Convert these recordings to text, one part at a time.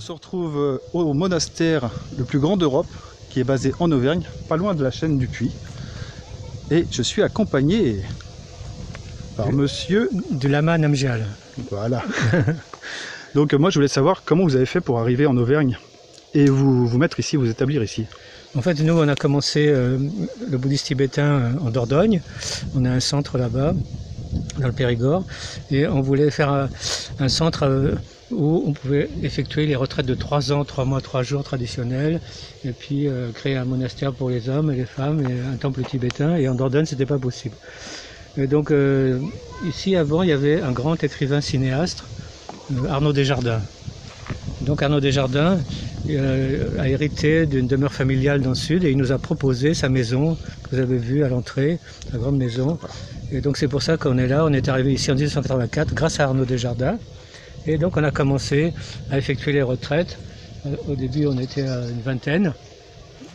se retrouve au monastère le plus grand d'Europe, qui est basé en Auvergne, pas loin de la chaîne du Puy. Et je suis accompagné par monsieur... De Lama Namgyal. Voilà. Donc moi je voulais savoir comment vous avez fait pour arriver en Auvergne et vous mettre ici, vous établir ici. En fait, nous, on a commencé le bouddhisme tibétain en Dordogne. On a un centre là-bas, dans le Périgord. Et on voulait faire un centre où on pouvait effectuer les retraites de 3 ans, 3 mois, 3 jours traditionnelles. Et puis créer un monastère pour les hommes et les femmes et un temple tibétain. Et en Dordogne, c'était pas possible. Et donc ici, avant, il y avait un grand écrivain cinéaste, Arnaud Desjardins. Donc Arnaud Desjardins a hérité d'une demeure familiale dans le sud et il nous a proposé sa maison que vous avez vue à l'entrée, la grande maison. Et donc c'est pour ça qu'on est là, on est arrivé ici en 1984 grâce à Arnaud Desjardins. Et donc on a commencé à effectuer les retraites. Au début on était à une vingtaine.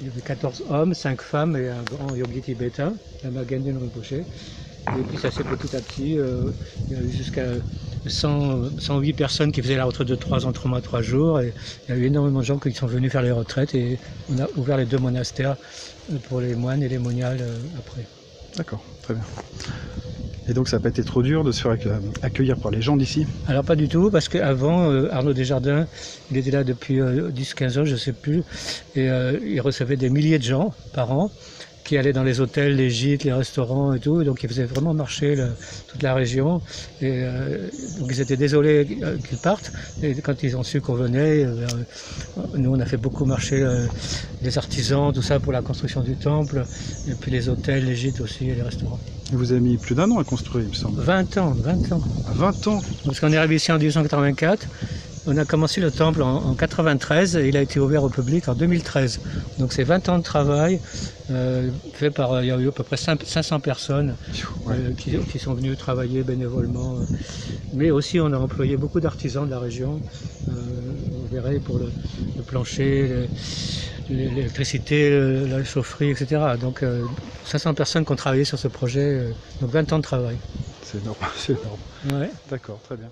Il y avait 14 hommes, 5 femmes et un grand yogi tibétain, Lama Ganden Rinpoche. Et puis ça s'est petit à petit, il y a eu jusqu'à 108 personnes qui faisaient la retraite de 3 ans, 3 mois, 3 jours. Et il y a eu énormément de gens qui sont venus faire les retraites et on a ouvert les 2 monastères pour les moines et les moniales après. D'accord, très bien. Et donc ça n'a pas été trop dur de se faire accueillir par les gens d'ici? Alors pas du tout, parce qu'avant, Arnaud Desjardins, il était là depuis 10-15 ans, je ne sais plus, et il recevait des milliers de gens par an qui allaient dans les hôtels, les gîtes, les restaurants et tout, donc ils faisaient vraiment marcher toute la région. Et donc ils étaient désolés qu'ils partent, et quand ils ont su qu'on venait, nous on a fait beaucoup marcher les artisans, tout ça pour la construction du temple, et puis les hôtels, les gîtes aussi et les restaurants. Et vous avez mis plus d'1 an à construire, il me semble. 20 ans. 20 ans? Parce qu'on est arrivé ici en 1884. On a commencé le temple en 93 et il a été ouvert au public en 2013. Donc c'est 20 ans de travail fait par, il y a eu à peu près 500 personnes qui sont venues travailler bénévolement. Mais aussi on a employé beaucoup d'artisans de la région, vous verrez, pour le plancher, l'électricité, la chaufferie, etc. Donc 500 personnes qui ont travaillé sur ce projet, donc 20 ans de travail. C'est énorme, c'est énorme. Ouais. D'accord, très bien.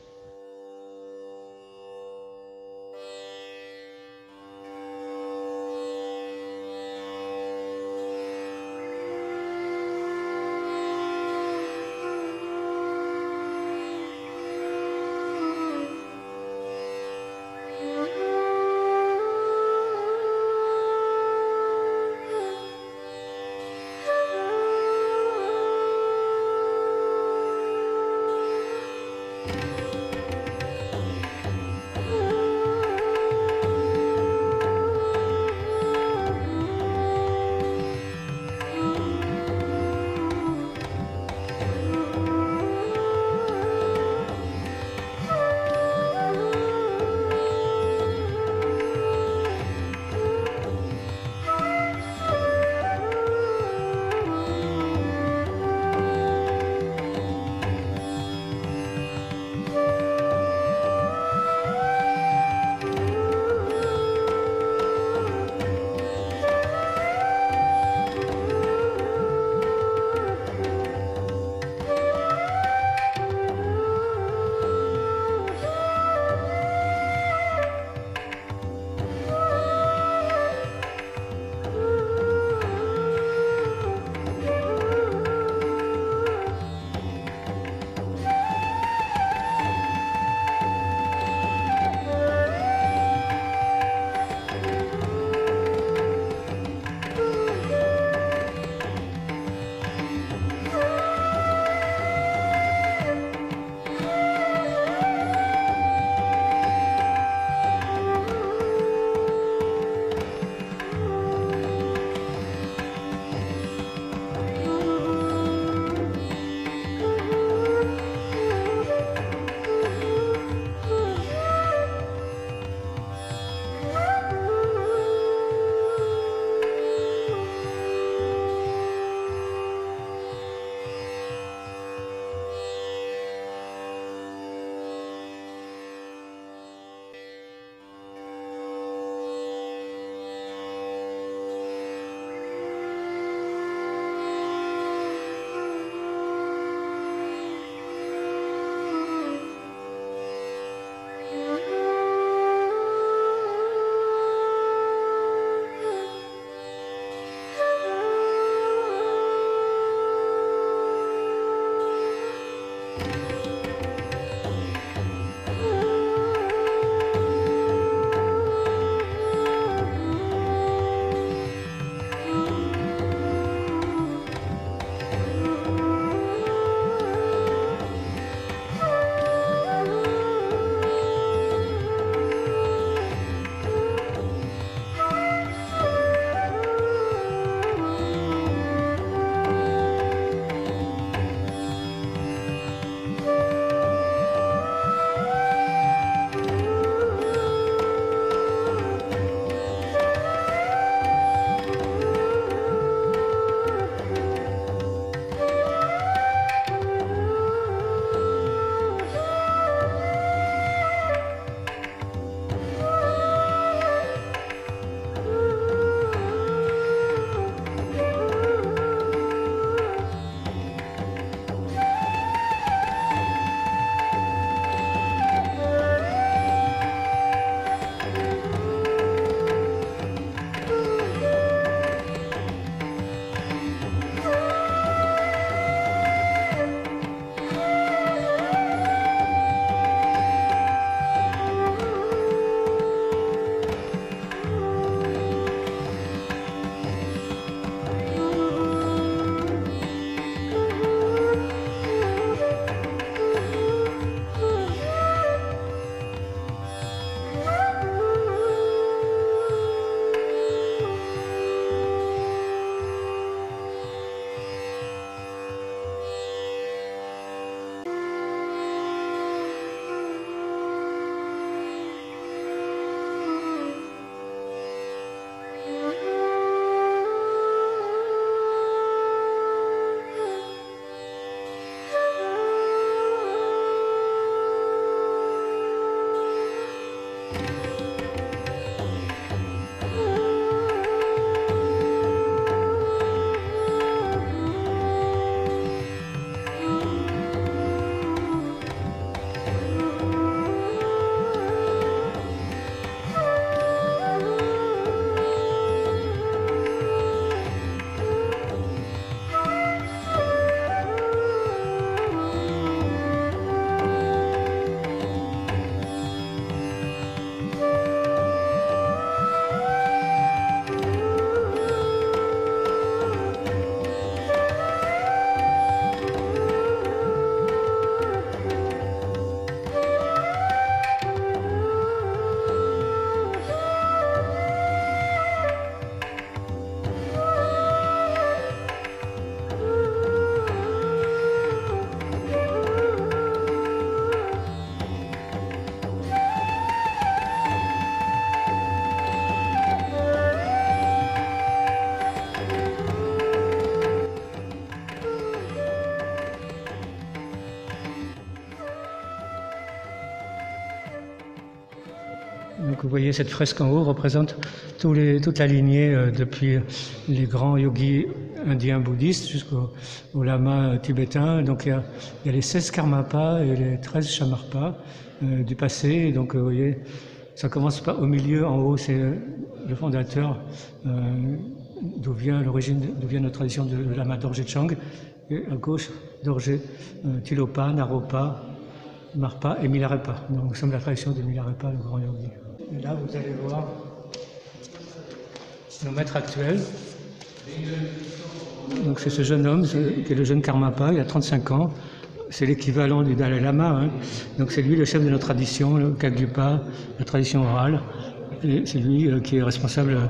Donc vous voyez cette fresque en haut représente toute la lignée depuis les grands yogis indiens bouddhistes jusqu'au lama tibétain. Donc il y a les 16 karmapas et les 13 shamarpas du passé. Donc vous voyez, ça commence pas au milieu, en haut c'est le fondateur, d'où vient notre tradition de lama Dorje Chang. Et à gauche, Dorje Tilopa, Naropa, Marpa et Milarepa. Donc nous sommes la tradition de Milarepa, le grand yogi. Et là, vous allez voir nos maîtres actuels. Donc c'est ce jeune homme, qui est le jeune Karmapa, il a 35 ans. C'est l'équivalent du Dalai Lama. Hein. Donc c'est lui le chef de notre tradition, le Kagyupa, la tradition orale. Et c'est lui qui est responsable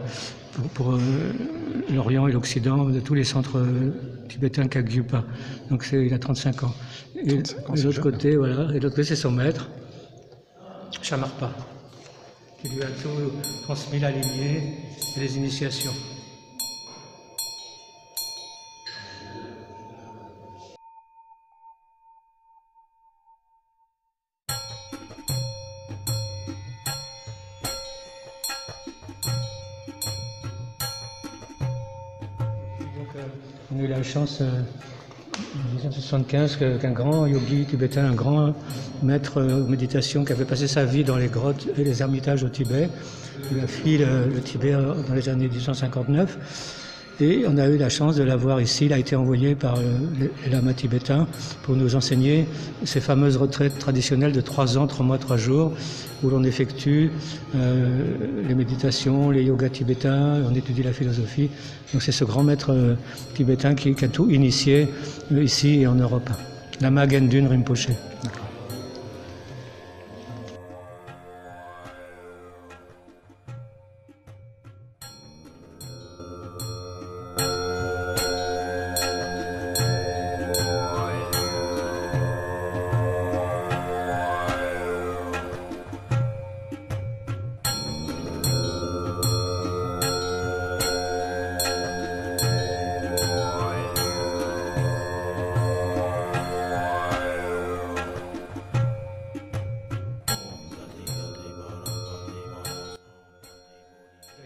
pour l'Orient et l'Occident de tous les centres tibétains Kagyupa. Donc il a 35 ans. Et de l'autre côté, voilà, et de l'autre côté c'est son maître, Shamarpa, qui lui a tout transmis, la lignée et les initiations. On a eu la chance en 1975 qu'un grand yogi tibétain, un grand maître de méditation qui avait passé sa vie dans les grottes et les ermitages au Tibet, il a fui le Tibet dans les années 1859 et on a eu la chance de l'avoir ici. Il a été envoyé par les lamas tibétains pour nous enseigner ces fameuses retraites traditionnelles de 3 ans, 3 mois, 3 jours où l'on effectue les méditations, les yogas tibétains, on étudie la philosophie. Donc c'est ce grand maître tibétain qui a tout initié ici et en Europe, Lama Gendun Rinpoché.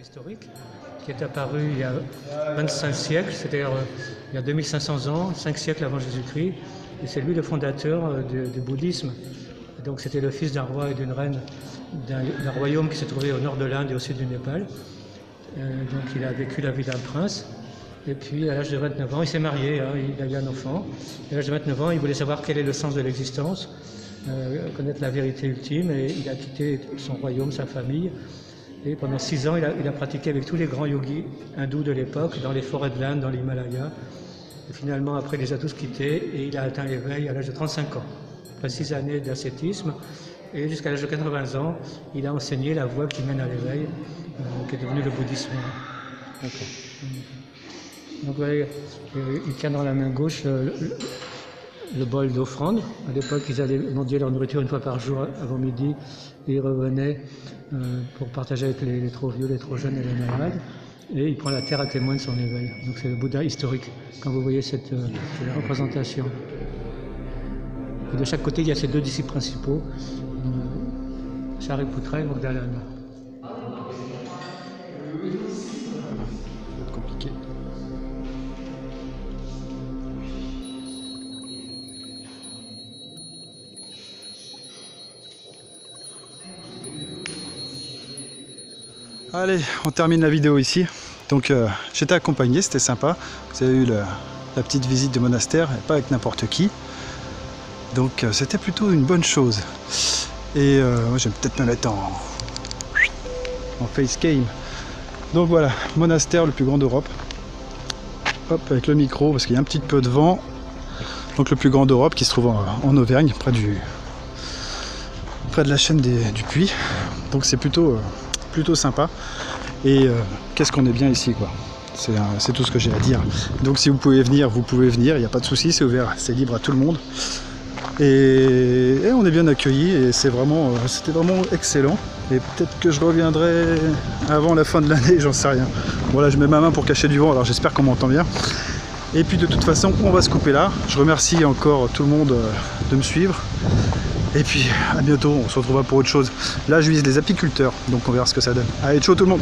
Historique qui est apparu il y a 25 siècles, c'est-à-dire il y a 2500 ans, 5 siècles avant Jésus-Christ, et c'est lui le fondateur du bouddhisme. Donc c'était le fils d'un roi et d'une reine d'un royaume qui se trouvait au nord de l'Inde et au sud du Népal. Donc il a vécu la vie d'un prince, et puis à l'âge de 29 ans, il s'est marié, hein, il a eu un enfant. À l'âge de 29 ans, il voulait savoir quel est le sens de l'existence, connaître la vérité ultime, et il a quitté son royaume, sa famille. Et pendant 6 ans, il a pratiqué avec tous les grands yogis hindous de l'époque, dans les forêts de l'Inde, dans l'Himalaya. Et finalement, après, il les a tous quittés et il a atteint l'éveil à l'âge de 35 ans. Après 6 années d'ascétisme, et jusqu'à l'âge de 80 ans, il a enseigné la voie qui mène à l'éveil, qui est devenu le bouddhisme. Donc, vous voyez, il tient dans la main gauche le bol d'offrande. À l'époque, ils allaient mendier leur nourriture 1 fois par jour avant midi et ils revenaient pour partager avec les trop vieux, les trop jeunes et les malades. Et il prend la terre à témoin de son éveil. Donc c'est le Bouddha historique, quand vous voyez cette représentation. Et de chaque côté, il y a ces 2 disciples principaux, Shariputra et Mogdalana. C'est compliqué. Allez, on termine la vidéo ici. Donc j'étais accompagné, c'était sympa. Vous avez eu la petite visite du monastère, et pas avec n'importe qui. Donc c'était plutôt une bonne chose. Et moi je vais peut-être me mettre en facecam. Donc voilà, monastère le plus grand d'Europe. Hop, avec le micro, parce qu'il y a un petit peu de vent. Donc le plus grand d'Europe qui se trouve en Auvergne, près de la chaîne du Puy. Donc c'est plutôt sympa. Et qu'est-ce qu'on est bien ici, quoi. C'est tout ce que j'ai à dire. Donc si vous pouvez venir, vous pouvez venir, il n'y a pas de souci, c'est ouvert, c'est libre à tout le monde. Et on est bien accueillis et c'était vraiment excellent. Et peut-être que je reviendrai avant la fin de l'année, j'en sais rien. Voilà, je mets ma main pour cacher du vent, alors j'espère qu'on m'entend bien. Et puis de toute façon, on va se couper là. Je remercie encore tout le monde de me suivre. Et puis à bientôt, on se retrouvera pour autre chose. Là je vise les apiculteurs, donc on verra ce que ça donne. Allez, ciao tout le monde!